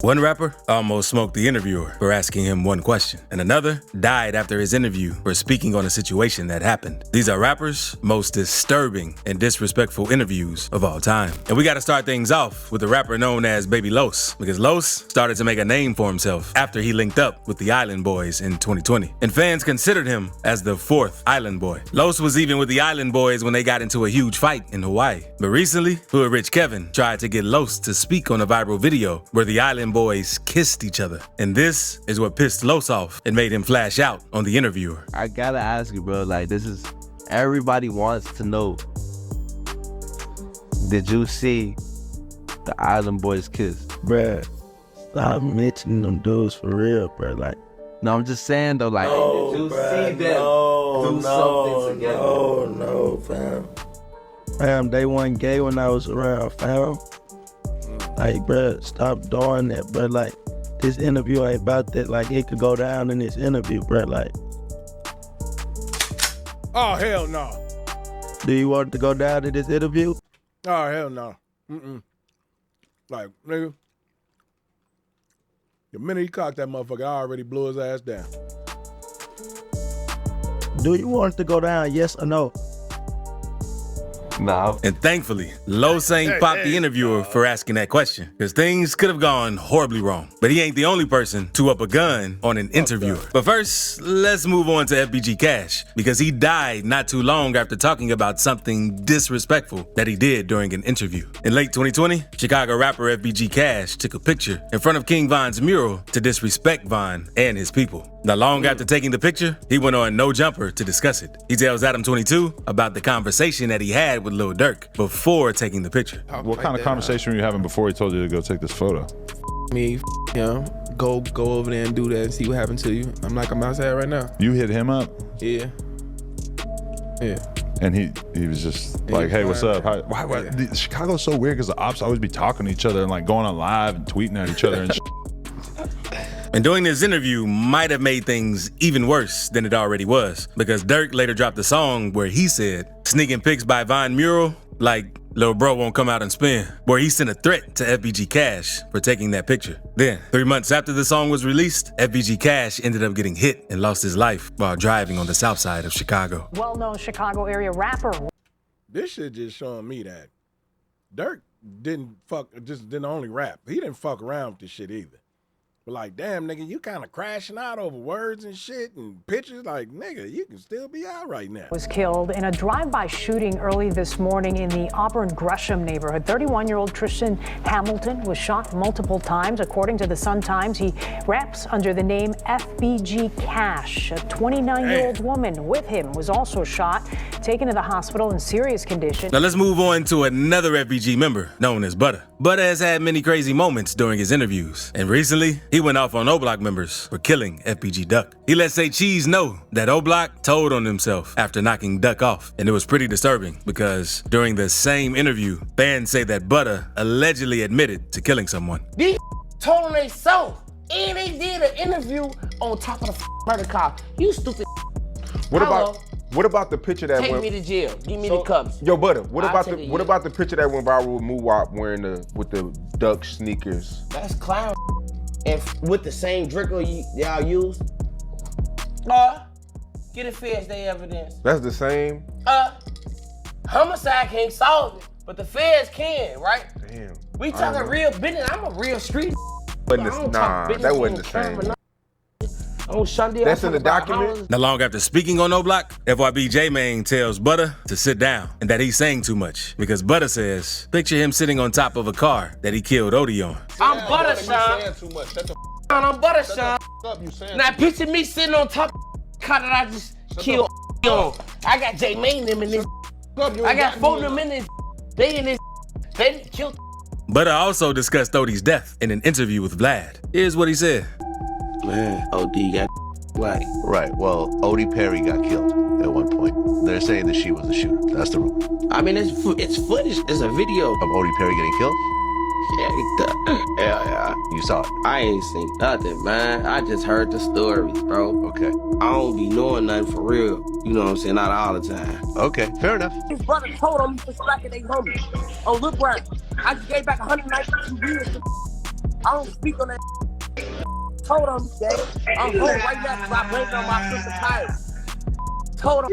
One rapper almost smoked the interviewer for asking him one question, and another died after his interview for speaking on a situation that happened. These are rappers' most disturbing and disrespectful interviews of all time. And we gotta start things off with a rapper known as Baby Los, because Los started to make a name for himself after he linked up with the Island Boys in 2020. And fans considered him as the fourth Island Boy. Los was even with the Island Boys when they got into a huge fight in Hawaii. But recently, Hood Rich Kevin tried to get Los to speak on a viral video where the Island Boys kissed each other. And this is what pissed Los off and made him flash out on the interviewer. I gotta ask you, bro, like, this is, everybody wants to know, did you see the Island Boys kiss? Bruh, stop mentioning them dudes for real, bro. Like, no, I'm just saying though, like, no, did you bruh, see them do something together? No, fam. Fam, they weren't gay when I was around, fam. Like, bruh, stop doing that, bruh. Like, this interview ain't about that. Like, it could go down in this interview, bruh. Like, oh, hell no. do you want it to go down in this interview? Oh, hell no. Like, nigga, the minute he cocked that motherfucker, I already blew his ass down. Do you want it to go down, yes or no? Nah. And thankfully, Los ain't popped the interviewer for asking that question, because things could have gone horribly wrong. But he ain't the only person to up a gun on an interviewer. But first, let's move on to FBG Cash, because he died not too long after talking about something disrespectful that he did during an interview. In late 2020, Chicago rapper FBG Cash took a picture in front of King Von's mural to disrespect Von and his people. Not long after taking the picture, he went on No Jumper to discuss it. He tells Adam 22 about the conversation that he had with Lil Durk before taking the picture. What kind of conversation were you having before he told you to go take this photo? Me, him, go over there and do that and see what happened to you. I'm like, I'm outside right now. You hit him up? Yeah. And he was just like, hey, what's up? Why Chicago's so weird because the ops always be talking to each other and like going on live and tweeting at each other and And doing this interview might have made things even worse than it already was, because Durk later dropped a song where he said, sneaking pics by Von mural, like little bro won't come out and spin, where he sent a threat to FBG Cash for taking that picture. Then, 3 months after the song was released, FBG Cash ended up getting hit and lost his life while driving on the south side of Chicago. Well-known Chicago area rapper. This shit just showing me that Durk didn't only rap. He didn't fuck around with this shit either. But like, damn, nigga, you kind of crashing out over words and shit and pictures. Like, nigga, you can still be out right now. Was killed in a drive-by shooting early this morning in the Auburn-Gresham neighborhood. 31-year-old Tristan Hamilton was shot multiple times. According to the Sun-Times, he raps under the name FBG Cash. A 29-year-old woman with him was also shot, taken to the hospital in serious condition. Now let's move on to another FBG member known as Butta. Butta has had many crazy moments during his interviews, and recently, he went off on O-Block members for killing FBG Duck. He let Say Cheese know that O-Block told on himself after knocking Duck off. And it was pretty disturbing because during the same interview, fans say that Butta allegedly admitted to killing someone. These told on themselves, and they did an interview on top of the murder cop. You stupid. What about the picture that Take went? me to jail. Give me the cups. Yo, Butta, what about the picture that went viral with Muwap wearing with the Duck sneakers? That's clown. And with the same drinker y'all used. Get a feds day evidence. That's the same? Homicide can't solve it, but the feds can, right? Damn. We talking real business. I'm a real street. Nah, that wasn't the same. That's in the document? Not long after speaking on O-Block, FYB J-Mane tells Butta to sit down and that he's saying too much, because Butta says, picture him sitting on top of a car that he killed Odie on. I'm Butta, Sean. I'm Butta, Sean. Now picture me sitting on top of the car that I just killed on. I got J-Mane them in this. I got 4 of them in this. They in this. They killed. Butta also discussed Odie's death in an interview with Vlad. Here's what he said. Man, OD got right. Right, well, Odie Perry got killed at one point. They're saying that she was the shooter. That's the rumor. I mean, it's footage. It's a video. Of Odie Perry getting killed? Yeah. You saw it? I ain't seen nothing, man. I just heard the stories, bro. Okay. I don't be knowing nothing for real. You know what I'm saying? Not all the time. Okay, fair enough. His brother told him to slack it, they homie. Oh, look right. I just gave back 192 years to I don't speak on that. Told on me, gang. I'm home right now because I blamed on my sister Kyra. Told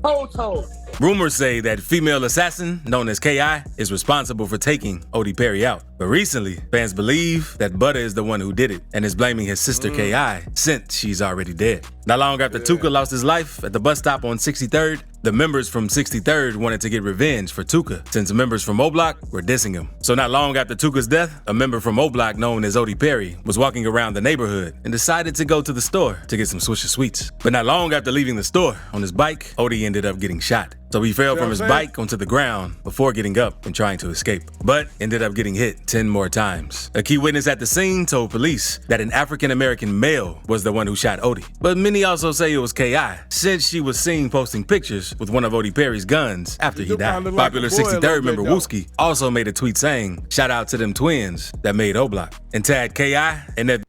on told. Rumors say that female assassin, known as K.I, is responsible for taking Odie Perry out. But recently, fans believe that Butta is the one who did it and is blaming his sister K.I since she's already dead. Not long after Tuka lost his life at the bus stop on 63rd, the members from 63rd wanted to get revenge for Tuka since members from O Block were dissing him. So not long after Tuka's death, a member from O Block known as Odie Perry was walking around the neighborhood and decided to go to the store to get some Swisher Sweets. But not long after leaving the store on his bike, Odie ended up getting shot. So he fell from his bike onto the ground before getting up and trying to escape, but ended up getting hit 10 more times. A key witness at the scene told police that an African-American male was the one who shot Odie. But many also say it was K.I, since she was seen posting pictures with one of Odie Perry's guns after he died. Popular 63rd member Wooski also made a tweet saying, "Shout out to them twins that made O Block," and tagged K.I and that.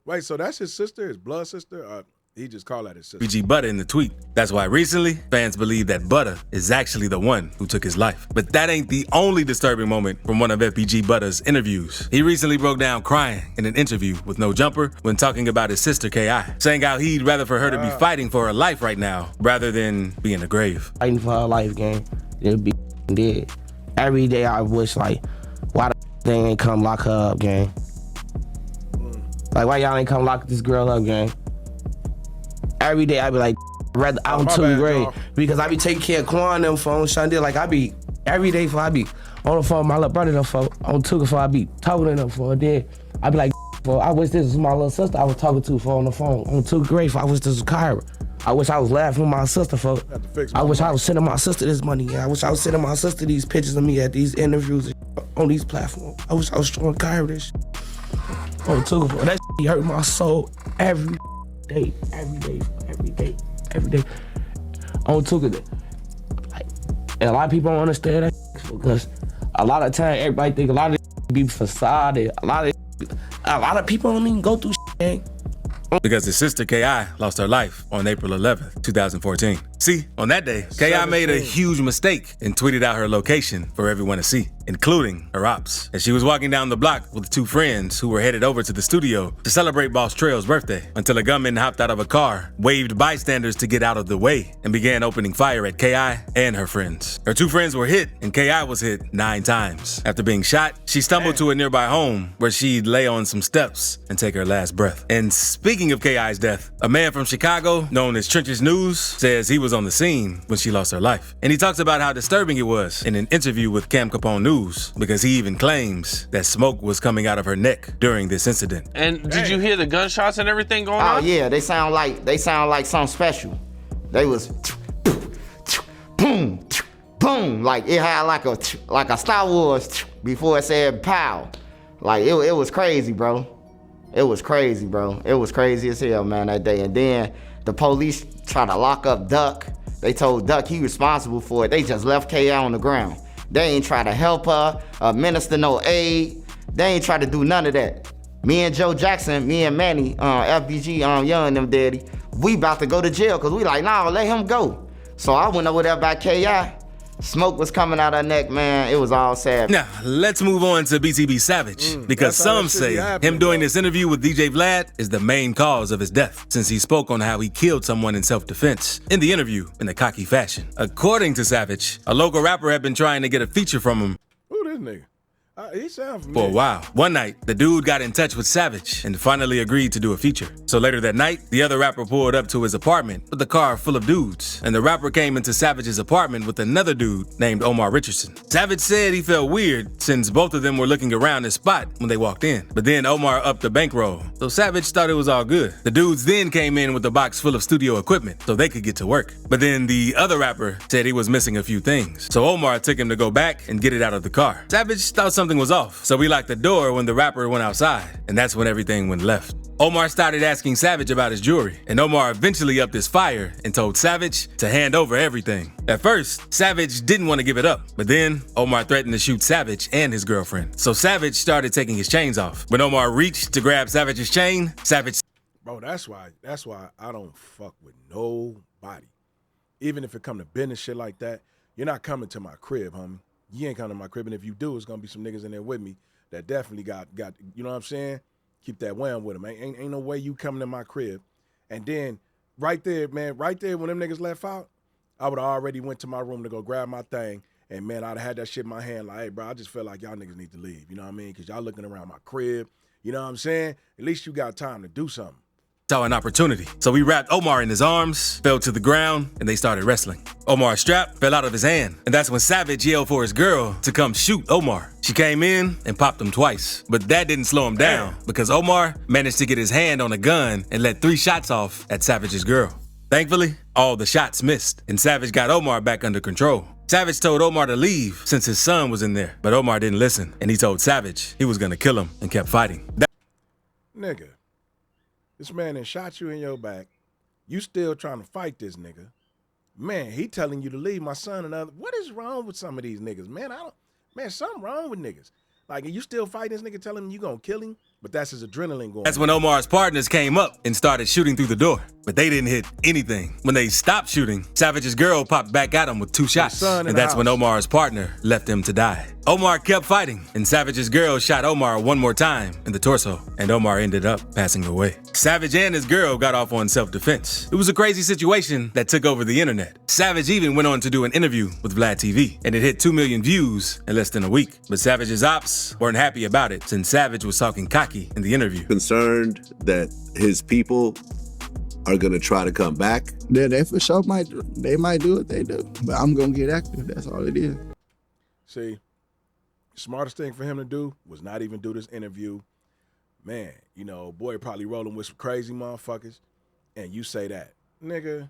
Wait, so that's his sister, his blood sister? He just called that his sister. FBG Butta in the tweet. That's why recently, fans believe that Butta is actually the one who took his life. But that ain't the only disturbing moment from one of FBG Butta's interviews. He recently broke down crying in an interview with No Jumper when talking about his sister K.I, saying how he'd rather for her to be fighting for her life right now rather than be in the grave. Fighting for her life, gang. It'll be dead. Every day I wish, like, why the they ain't come lock her up, gang? Like, why y'all ain't come lock this girl up, gang? Every day I be like, rather out to the grave, because I be taking care of Quan them phones, Shondell. Like I be every day for I be on the phone with my little brother them for on Tuka for I be talking to them for a day. I be like, I wish this was my little sister I was talking to for on the phone on Tuka grave. For I wish this was Kyra. I wish I was laughing with my sister for. I wish I was sending my sister this money. Yeah, I wish I was sending my sister these pictures of me at these interviews on these platforms. I wish I was showing Kyra this on Tuka for. That hurt my soul every day. On Tuka Day. Like, and a lot of people don't understand that because a lot of time everybody think a lot of be facade. A lot of people don't even go through shit. Because his sister K.I lost her life on April 11th, 2014. See, on that day, K.I made a huge mistake and tweeted out her location for everyone to see, including her ops. As she was walking down the block with two friends who were headed over to the studio to celebrate Boss Trail's birthday, until a gunman hopped out of a car, waved bystanders to get out of the way, and began opening fire at K.I and her friends. Her two friends were hit, and K.I was hit 9 times. After being shot, she stumbled to a nearby home where she'd lay on some steps and take her last breath. And speaking of K.I.'s death, a man from Chicago, known as Trenches News, says he was on the scene when she lost her life. And he talks about how disturbing it was in an interview with Cam Capone News, because he even claims that smoke was coming out of her neck during this incident. And did you hear the gunshots and everything going on? Oh yeah, they sound like something special. They was boom, boom, like it had like a Star Wars before it said pow. Like it was crazy, bro. It was crazy, bro. It was crazy as hell, man, that day. And then the police tried to lock up Duck. They told Duck he responsible for it. They just left K.I on the ground. They ain't try to help her, minister no aid. They ain't try to do none of that. Me and Joe Jackson, me and Manny, FBG, Young and them daddy, we about to go to jail because we like, nah, let him go. So I went over there by K.I. Smoke was coming out her neck, man. It was all sad. Now, let's move on to BTB Savage, because some say him doing this interview with DJ Vlad is the main cause of his death, since he spoke on how he killed someone in self-defense in the interview in a cocky fashion. According to Savage, a local rapper had been trying to get a feature from him. Who this nigga? He sounds for a while. One night, the dude got in touch with Savage and finally agreed to do a feature. So later that night, the other rapper pulled up to his apartment with a car full of dudes, and the rapper came into Savage's apartment with another dude named Omar Richardson. Savage said he felt weird since both of them were looking around his spot when they walked in, but then Omar upped the bankroll, so Savage thought it was all good. The dudes then came in with a box full of studio equipment so they could get to work. But then the other rapper said he was missing a few things, so Omar took him to go back and get it out of the car. Savage thought something was off, so we locked the door when the rapper went outside, and that's when everything went left. Omar started asking Savage about his jewelry, and Omar eventually upped his fire and told Savage to hand over everything. At first, Savage didn't want to give it up, but then Omar threatened to shoot Savage and his girlfriend. So Savage started taking his chains off. When Omar reached to grab Savage's chain, Savage... Bro, that's why I don't fuck with nobody. Even if it come to business shit like that, you're not coming to my crib, homie. You ain't coming to my crib, and if you do, it's gonna be some niggas in there with me that definitely got you know what I'm saying? Keep that wham with him. Ain't no way you coming in my crib. And then right there, man, right there when them niggas left out, I would have already went to my room to go grab my thing. And, man, I'd have had that shit in my hand like, hey, bro, I just feel like y'all niggas need to leave. You know what I mean? Because y'all looking around my crib. You know what I'm saying? At least you got time to do something. Saw an opportunity. So we wrapped Omar in his arms, fell to the ground, and they started wrestling. Omar's strap fell out of his hand. And that's when Savage yelled for his girl to come shoot Omar. She came in and popped him twice. But that didn't slow him down because Omar managed to get his hand on a gun and let 3 shots off at Savage's girl. Thankfully, all the shots missed, and Savage got Omar back under control. Savage told Omar to leave since his son was in there, but Omar didn't listen, and he told Savage he was gonna kill him and kept fighting. Nigga, this man done shot you in your back. You still trying to fight this nigga. Man, he telling you to leave my son and other. What is wrong with some of these niggas? Man, something wrong with niggas. Like, you still fighting this nigga telling him you gonna kill him? But that's his adrenaline going. That's when Omar's partners came up and started shooting through the door, but they didn't hit anything. When they stopped shooting, Savage's girl popped back at him with 2 shots, and that's when Omar's partner left him to die. Omar kept fighting, and Savage's girl shot Omar one more time in the torso, and Omar ended up passing away. Savage and his girl got off on self-defense. It was a crazy situation that took over the internet. Savage even went on to do an interview with ReactTV, and it hit 2 million views in less than a week. But Savage's ops weren't happy about it, since Savage was talking cocky in the interview. Concerned that his people are gonna try to come back. Yeah, they for sure might do what they do, but I'm gonna get active. That's all it is. See, the smartest thing for him to do was not even do this interview. Man, you know, boy probably rolling with some crazy motherfuckers, and you say that, nigga.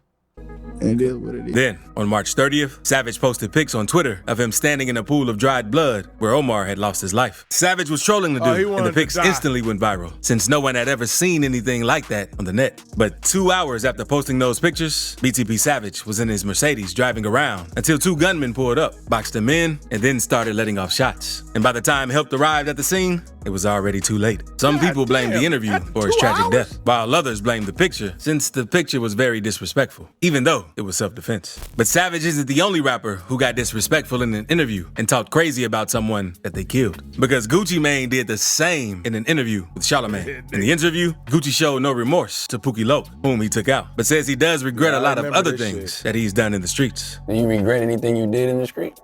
It is what it is. Then, on March 30th, Savage posted pics on Twitter of him standing in a pool of dried blood where Omar had lost his life. Savage was trolling the dude, and the pics instantly went viral, since no one had ever seen anything like that on the net. But 2 hours after posting those pictures, BTB Savage was in his Mercedes driving around until 2 gunmen pulled up, boxed him in, and then started letting off shots. And by the time help arrived at the scene, it was already too late. Some people blamed the interview for his tragic death, while others blamed the picture, since the picture was very disrespectful, even though it was self-defense. But Savage isn't the only rapper who got disrespectful in an interview and talked crazy about someone that they killed. Because Gucci Mane did the same in an interview with Charlamagne. In the interview, Gucci showed no remorse to Pookie Loc, whom he took out, but says he does regret a lot of other things that he's done in the streets. Do you regret anything you did in the street?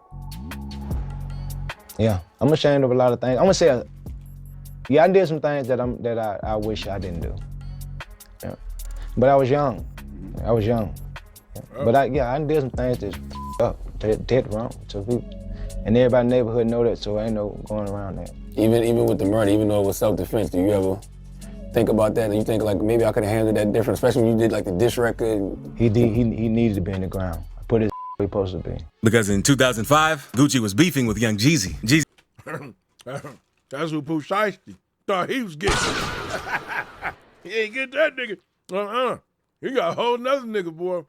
Yeah, I'm ashamed of a lot of things. I'm gonna say, yeah, I did some things that I wish I didn't do. Yeah, but I was young. But I did some things that's up, dead wrong to people, and everybody in the neighborhood know that, so ain't no going around that. Even with the murder, even though it was self-defense, do you ever think about that and you think like maybe I could have handled that different, especially when you did like the diss record? He needed to be in the ground. I put his where he supposed to be. Because in 2005, Gucci was beefing with Young Jeezy. That's who Pooh Shiesty thought he was getting. He ain't get that nigga. He got a whole nother nigga, boy.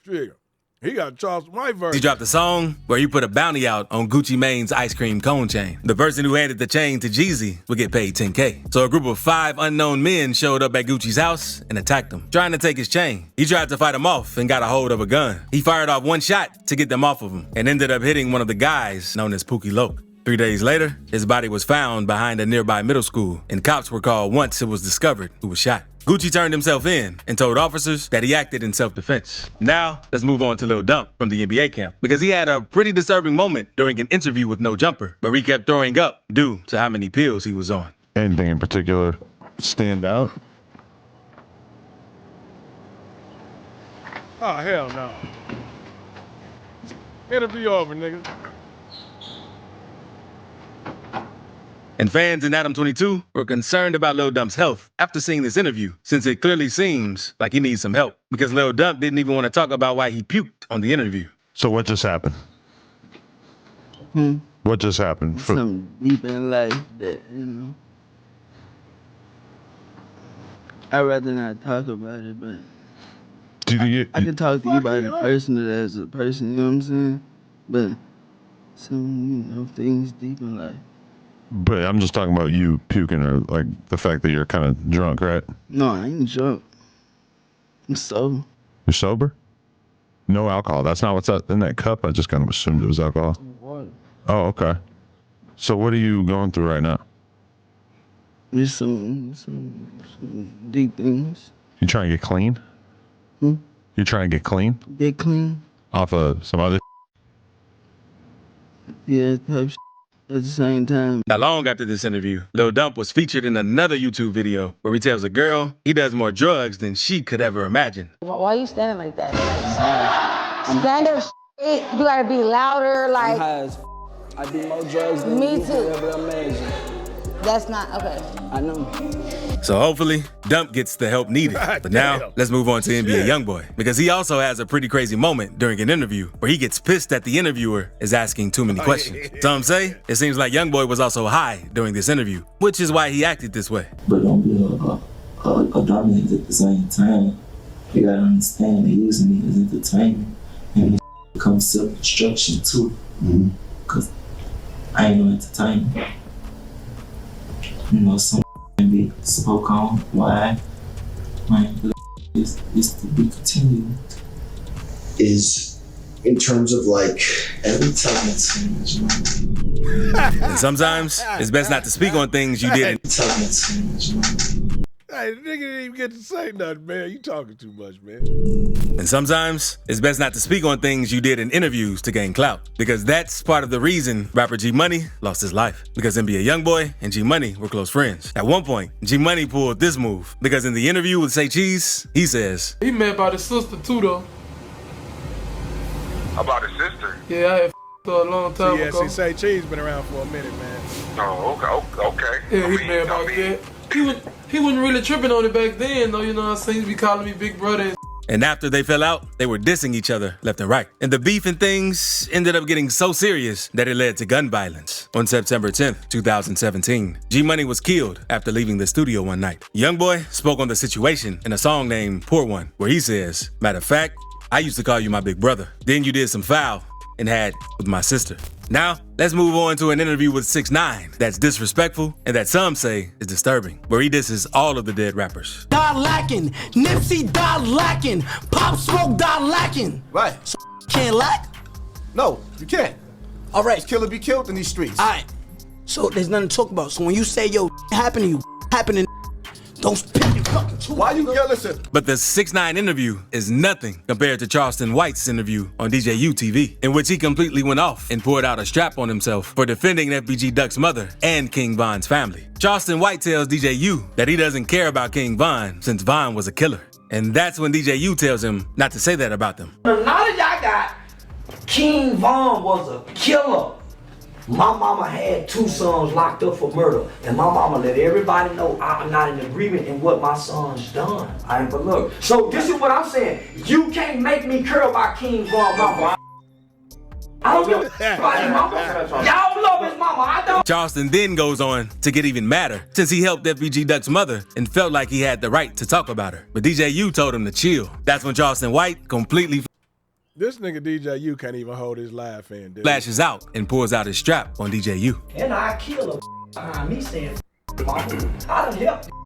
Shit. He got Charleston White version. He dropped a song where he put a bounty out on Gucci Mane's ice cream cone chain. The person who handed the chain to Jeezy would get paid $10K. So a group of 5 unknown men showed up at Gucci's house and attacked him, trying to take his chain. He tried to fight them off and got a hold of a gun. He fired off 1 shot to get them off of him and ended up hitting one of the guys known as Pookie Loc. 3 days later, his body was found behind a nearby middle school, and cops were called once it was discovered who was shot. Gucci turned himself in and told officers that he acted in self-defense. Now, let's move on to Lil Dump from the NBA camp, because he had a pretty disturbing moment during an interview with No Jumper, where he kept throwing up due to how many pills he was on. Anything in particular stand out? Oh, hell no. Interview over, nigga. And fans in Adam 22 were concerned about Lil Dump's health after seeing this interview, since it clearly seems like he needs some help, because Lil Dump didn't even want to talk about why he puked on the interview. So what just happened? What just happened? Something deep in life that, you know, I'd rather not talk about it, but I can talk to you about it personally as a person, you know what I'm saying? But some, you know, things deep in life. But I'm just talking about you puking, or like the fact that you're kind of drunk, right? No, I ain't drunk. I'm sober. You're sober? No alcohol. That's not what's in that cup? I just kind of assumed it was alcohol. Water. Oh, okay. So what are you going through right now? Just some deep things. You trying to get clean? Hmm? You trying to get clean? Get clean? Off of some other Yeah, type at the same time. Not long after this interview, Lil Dump was featured in another YouTube video where he tells a girl he does more drugs than she could ever imagine. Why are you standing like that? Stand up, you gotta be louder, like. I do more drugs than Me you too. could ever imagine. That's not, okay. I know. So hopefully, Dump gets the help needed. But now, let's move on to NBA Youngboy, because he also has a pretty crazy moment during an interview where he gets pissed that the interviewer is asking too many questions. Some say it seems like Youngboy was also high during this interview, which is why he acted this way. But don't be a dominant at the same time. You gotta understand they're using me as entertainment, and it becomes self-destruction too. Cause I ain't no entertainment. You know, some can be spoke on. Why? It's to be continued. Is in terms of like every time And sometimes it's best not to speak on things you didn't. Hey, the nigga didn't even get to say nothing, man. You talking too much, man. And sometimes it's best not to speak on things you did in interviews to gain clout, because that's part of the reason rapper G Money lost his life, because NBA Youngboy and G Money were close friends. At one point, G Money pulled this move, because in the interview with Say Cheese, he says, he mad about his sister too, though. About his sister? Yeah, I had her a long time ago. Yeah, Say Cheese been around for a minute, man. Oh, okay. Yeah, he mad about that. He wasn't really tripping on it back then, though, you know what I'm saying? He be calling me big brother. And after they fell out, they were dissing each other left and right. And the beef and things ended up getting so serious that it led to gun violence. On September 10th, 2017, G Money was killed after leaving the studio one night. Youngboy spoke on the situation in a song named Poor One, where he says, matter of fact, I used to call you my big brother. Then you did some foul and had with my sister. Now, let's move on to an interview with 6ix9ine that's disrespectful and that some say is disturbing, where he disses all of the dead rappers. Die lacking, Nipsey die lacking, Pop Smoke die lacking. Right. So can't lack? No, you can't. All right. Kill or be killed in these streets. All right. So there's nothing to talk about. So when you say, yo, happen to you, happening, don't spit your fucking truth. Why you listen? But the 6ix9ine interview is nothing compared to Charleston White's interview on DJU TV, in which he completely went off and poured out a strap on himself for defending FBG Duck's mother and King Von's family. Charleston White tells DJU that he doesn't care about King Von since Von was a killer. And that's when DJU tells him not to say that about them. The knowledge I got, King Von was a killer. My mama had 2 sons locked up for murder, and my mama let everybody know I'm not in agreement in what my son's done. But look, so this is what I'm saying. You can't make me care about King Von mama. I don't know about his mama. Y'all love his mama, I don't. Charleston then goes on to get even madder since he helped FBG Duck's mother and felt like he had the right to talk about her. But DJU told him to chill. That's when Charleston White completely This nigga DJU can't even hold his laugh in, dude. flashes out and pulls out his strap on DJU. And I kill her behind me saying, mama, I done helped